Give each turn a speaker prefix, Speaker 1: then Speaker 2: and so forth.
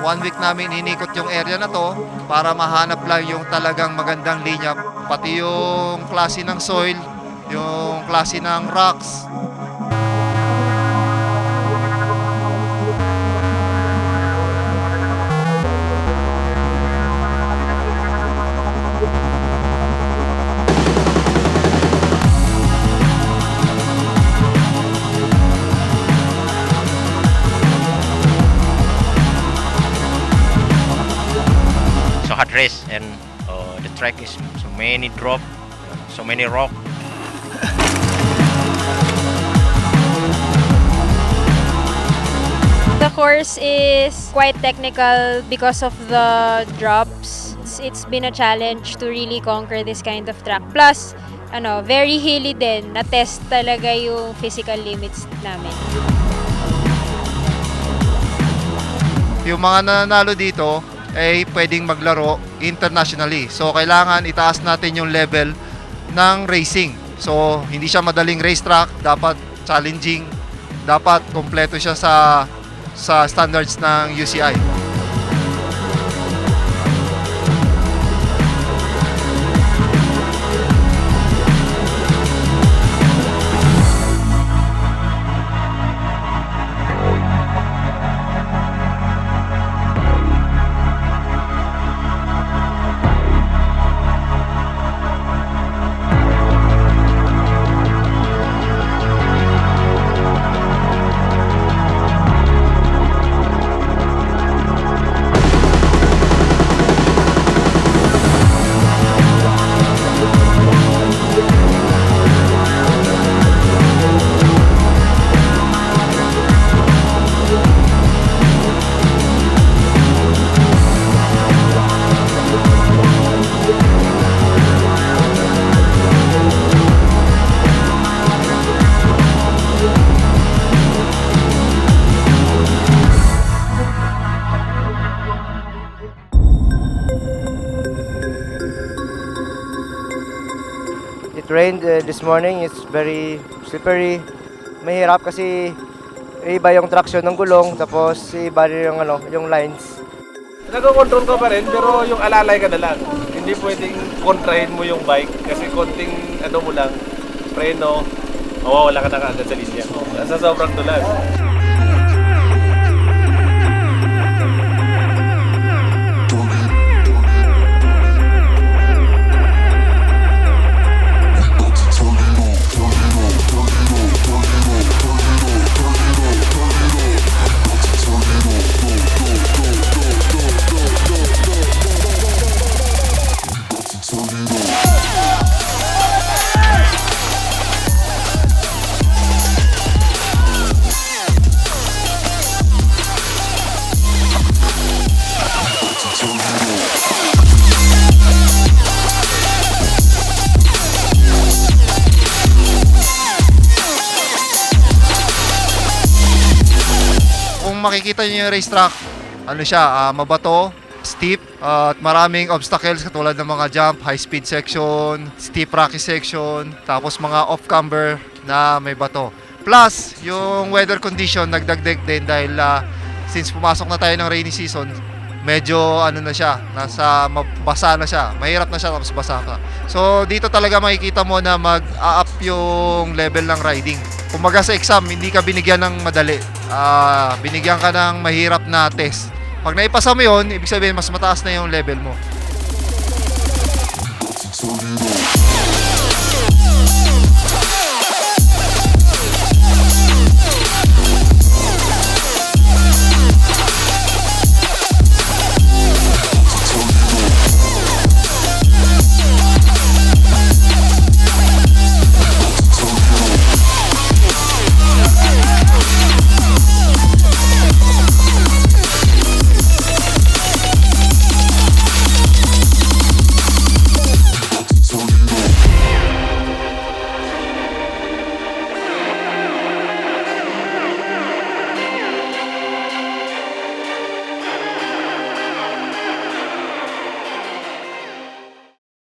Speaker 1: One week namin inikot yung area na to para mahanap lang yung talagang magandang linya. Pati yung klase ng soil, yung klase ng rocks.
Speaker 2: Hard race, and the track is so many drop, so many rock.
Speaker 3: The course is quite technical because of the drops. It's been a challenge to really conquer this kind of track. Plus, very hilly din. Na-test talaga yung physical limits namin.
Speaker 1: Yung mga nananalo dito ay pwedeng maglaro internationally. So, kailangan itaas natin yung level ng racing. So, hindi siya madaling racetrack, dapat challenging, dapat kompleto siya sa standards ng UCI.
Speaker 4: It rained this morning. It's very slippery. Mahirap kasi iba yung traction ng gulong, tapos iba rin yung lines.
Speaker 5: Nag-control ka pa rin, pero yung alalay ka na lang. Hindi pwedeng kontrahin mo yung bike kasi konting mo lang, preno, wala ka na kaagad sa linya. Sa sobrang tulas.
Speaker 1: Kung makikita niyo yung racetrack, mabato, steep, at maraming obstacles katulad ng mga jump, high speed section, steep rocky section, tapos mga off-camber na may bato. Plus, yung weather condition nagdagdag din dahil since pumasok na tayo ng rainy season, medyo nasa mabasa na siya. Mahirap na siya tapos basa pa. So dito talaga makikita mo na mag-up yung level ng riding. Kumaga sa exam, hindi ka binigyan ng madali. Binigyan ka ng mahirap na test. Pag naipasa mo yun, ibig sabihin mas mataas na yung level mo.